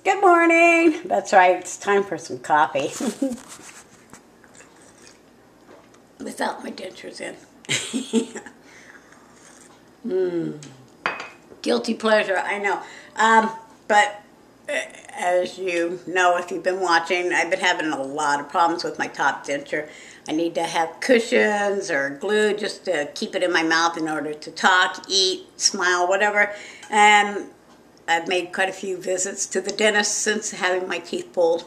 Good morning. That's right, it's time for some coffee. Without my dentures in. Guilty pleasure, I know. But as you know, if you've been watching, I've been having a lot of problems with my top denture. I need to have cushions or glue just to keep it in my mouth in order to talk, eat, smile, whatever. And I've made quite a few visits to the dentist since having my teeth pulled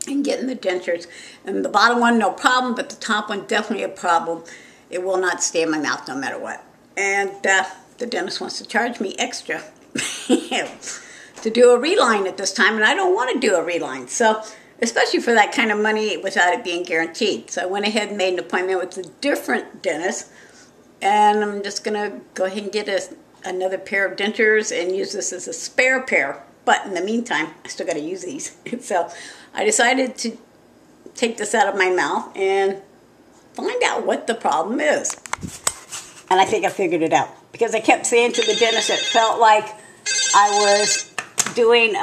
and getting the dentures. And the bottom one, no problem, but the top one, definitely a problem. It will not stay in my mouth no matter what. And the dentist wants to charge me extra to do a reline at this time, and I don't want to do a reline. So, especially for that kind of money without it being guaranteed. So I went ahead and made an appointment with a different dentist, and I'm just going to go ahead and get another pair of dentures and use this as a spare pair. But in the meantime, I still got to use these. So I decided to take this out of my mouth and find out what the problem is. And I think I figured it out. Because I kept saying to the dentist it felt like I was doing,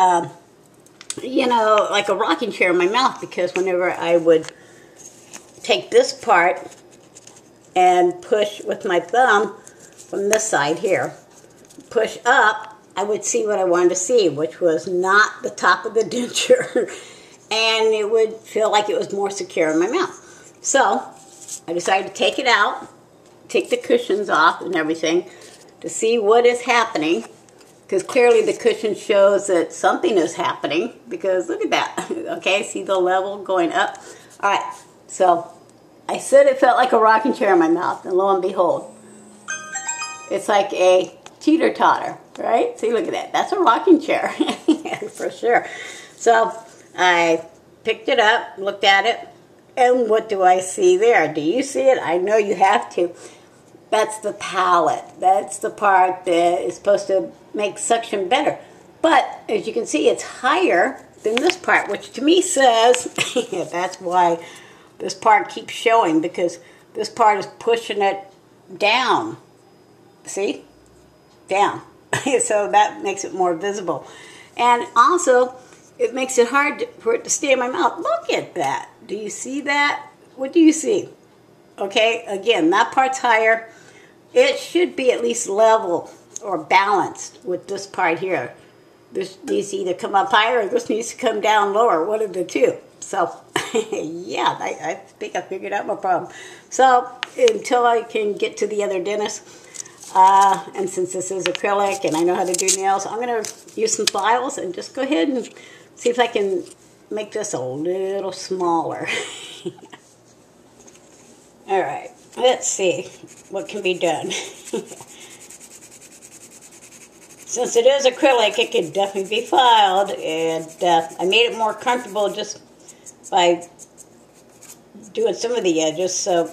like a rocking chair in my mouth. Because whenever I would take this part and push with my thumb from this side here, push up, I would see what I wanted to see, which was not the top of the denture. And it would feel like it was more secure in my mouth. So I decided to take it out, take the cushions off and everything to see what is happening. Because clearly the cushion shows that something is happening. Because look at that. Okay, see the level going up? Alright, so I said it felt like a rocking chair in my mouth. And lo and behold, it's like a teeter-totter, right? See, look at that. That's a rocking chair, for sure. So I picked it up, looked at it, and what do I see there? Do you see it? I know you have to. That's the palate. That's the part that is supposed to make suction better. But as you can see, it's higher than this part, which to me says that's why this part keeps showing, because this part is pushing it down. See? Down. So that makes it more visible. And also, it makes it hard for it to stay in my mouth. Look at that. Do you see that? What do you see? Okay, again, that part's higher. It should be at least level or balanced with this part here. This needs to either come up higher or this needs to come down lower. One of the two. So, yeah, I think I figured out my problem. So, until I can get to the other dentist, and since this is acrylic and I know how to do nails, I'm going to use some files and just go ahead and see if I can make this a little smaller. Alright, let's see what can be done. Since it is acrylic, it can definitely be filed, and I made it more comfortable just by doing some of the edges. So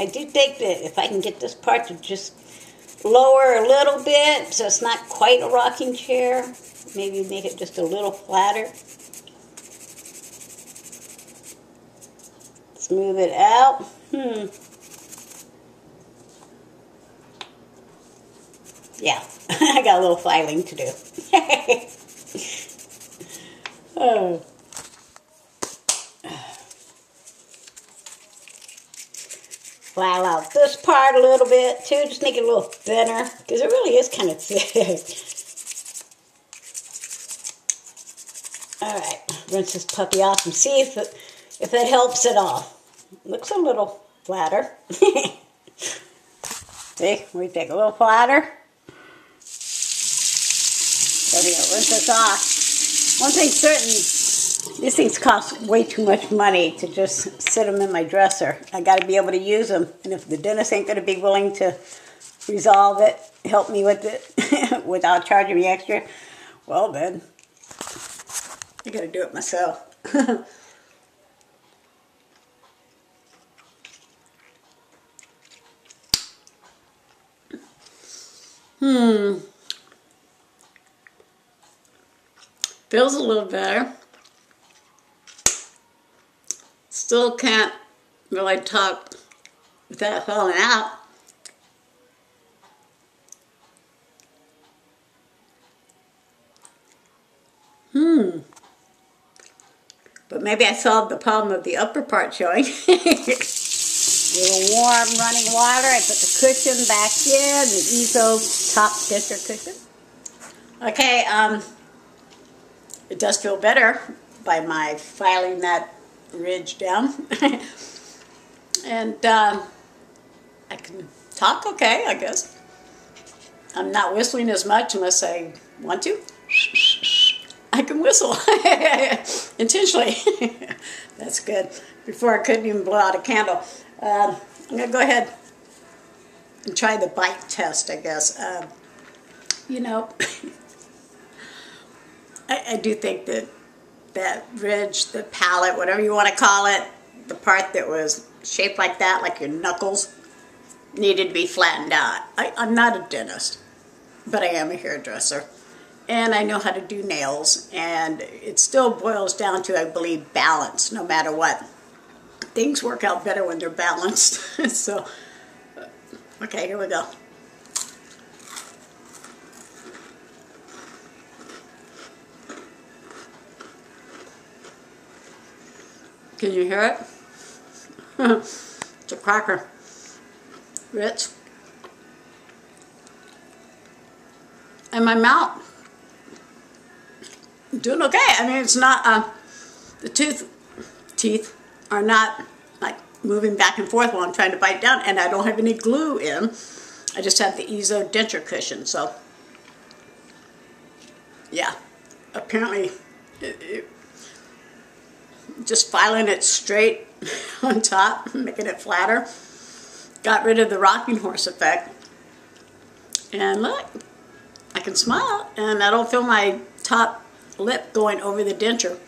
I do think that if I can get this part to just lower a little bit so it's not quite a rocking chair, maybe make it just a little flatter. Smooth it out. Yeah, I got a little filing to do. Oh. File out this part a little bit too, just make it a little thinner, because it really is kind of thick. Alright, rinse this puppy off and see if that helps at all. Looks a little flatter. See, we take a little flatter. There we go, rinse this off. One thing's certain, these things cost way too much money to just sit them in my dresser. I got to be able to use them. And if the dentist ain't going to be willing to resolve it, help me with it without charging me extra, well then, I got to do it myself. Feels a little better. Still can't really talk without falling out. But maybe I solved the problem of the upper part showing. Little warm running water. I put the cushion back in, the Ezo top denture cushion. Okay, it does feel better by my filing that ridge down. And I can talk okay, I guess. I'm not whistling as much unless I want to. I can whistle intentionally. That's good. Before I couldn't even blow out a candle. I'm going to go ahead and try the bite test, I guess. You know, I do think that that ridge, the palate, whatever you want to call it, the part that was shaped like that, like your knuckles, needed to be flattened out. I'm not a dentist, but I am a hairdresser. And I know how to do nails. And it still boils down to, I believe, balance, no matter what. Things work out better when they're balanced. So, okay, here we go. Can you hear it? It's a cracker. Rich. And my mouth, doing okay. I mean, it's not, the teeth are not like moving back and forth while I'm trying to bite down, and I don't have any glue in. I just have the Ezo denture cushion, so yeah. Apparently, just filing it straight on top, making it flatter, got rid of the rocking horse effect. And look, I can smile, and I don't feel my top lip going over the denture.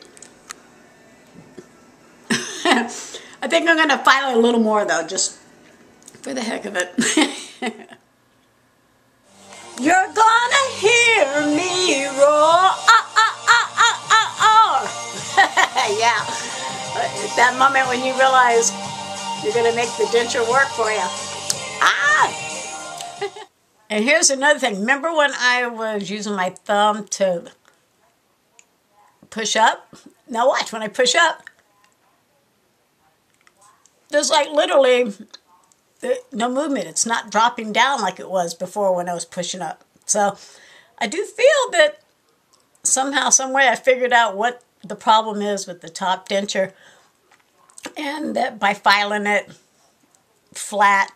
I think I'm going to file it a little more, though, just for the heck of it. You're gonna hear me roar. Yeah. It's that moment when you realize you're going to make the denture work for you. Ah! And here's another thing. Remember when I was using my thumb to push up? Now watch, when I push up, there's like literally no movement. It's not dropping down like it was before when I was pushing up. So I do feel that somehow, some way I figured out what the problem is with the top denture, and that by filing it flat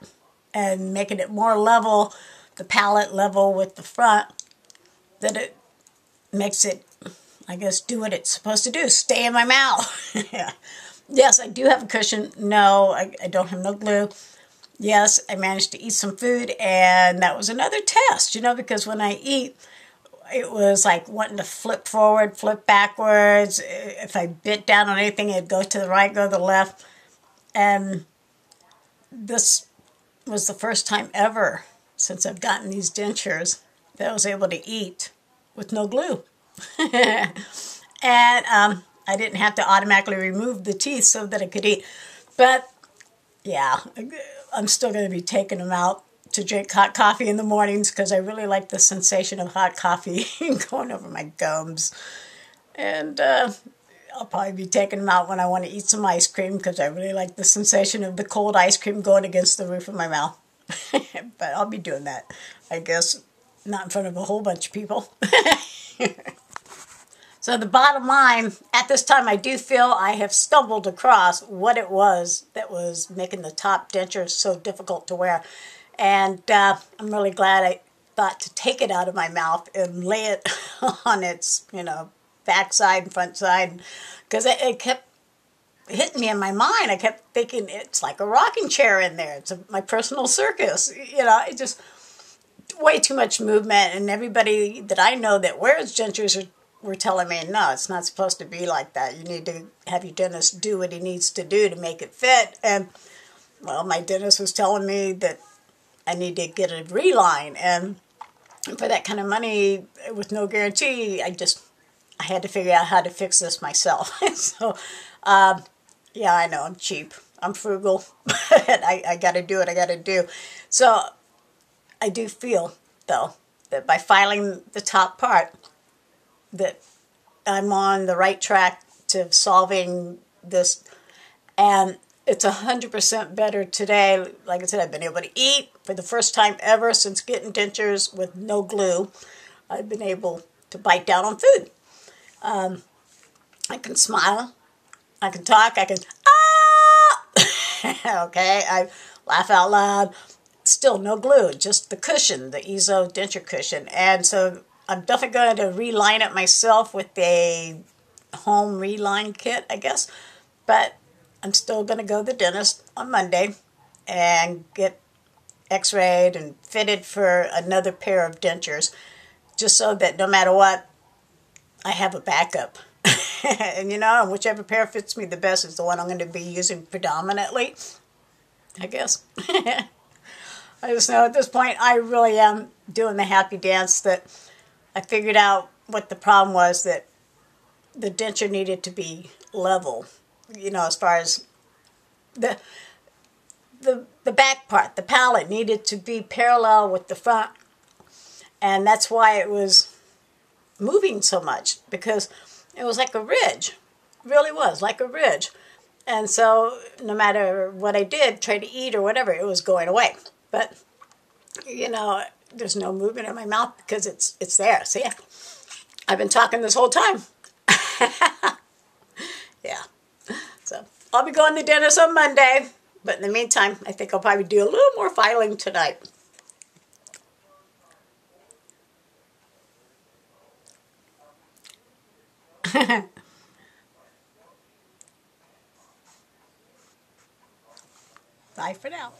and making it more level, the palate level with the front, that it makes it, I guess, do what it's supposed to do, stay in my mouth. Yeah. Yes, I do have a cushion. No, I don't have no glue. Yes, I managed to eat some food, and that was another test, you know, because when I eat, it was like wanting to flip forward, flip backwards. If I bit down on anything, it'd go to the right, go to the left. And this was the first time ever since I've gotten these dentures that I was able to eat with no glue. And I didn't have to automatically remove the teeth so that I could eat. But yeah, I'm still going to be taking them out to drink hot coffee in the mornings because I really like the sensation of hot coffee going over my gums. And I'll probably be taking them out when I want to eat some ice cream because I really like the sensation of the cold ice cream going against the roof of my mouth. But I'll be doing that, I guess, not in front of a whole bunch of people. So the bottom line, at this time I do feel I have stumbled across what it was that was making the top denture so difficult to wear. And I'm really glad I thought to take it out of my mouth and lay it on its, you know, back side and front side. Because it kept hitting me in my mind. I kept thinking it's like a rocking chair in there. It's my personal circus. You know, it just way too much movement. And everybody that I know that wears dentures were telling me, no, it's not supposed to be like that. You need to have your dentist do what he needs to do to make it fit. And, well, my dentist was telling me that I need to get a reline. And for that kind of money, with no guarantee, I had to figure out how to fix this myself. So, yeah, I know, I'm cheap. I'm frugal. But I got to do what I got to do. So, I do feel, though, that by filing the top part, that I'm on the right track to solving this, and it's 100% better today. Like I said, I've been able to eat for the first time ever since getting dentures with no glue. I've been able to bite down on food. I can smile, I can talk, I can, ah! Okay, I laugh out loud. Still no glue, just the cushion, the Ezo denture cushion. And so I'm definitely going to reline it myself with a home reline kit, I guess. But I'm still going to go to the dentist on Monday and get x-rayed and fitted for another pair of dentures, just so that no matter what, I have a backup. And you know, whichever pair fits me the best is the one I'm going to be using predominantly, I guess. I just know at this point I really am doing the happy dance that I figured out what the problem was, that the denture needed to be level, you know, as far as the back part, the palate needed to be parallel with the front, and that's why it was moving so much, because it was like a ridge. It really was like a ridge. And so no matter what I did, try to eat or whatever, it was going away. But, you know, there's no movement in my mouth because it's there. See? I've been talking this whole time. Yeah. So I'll be going to the dentist on Monday. But in the meantime, I think I'll probably do a little more filing tonight. Bye for now.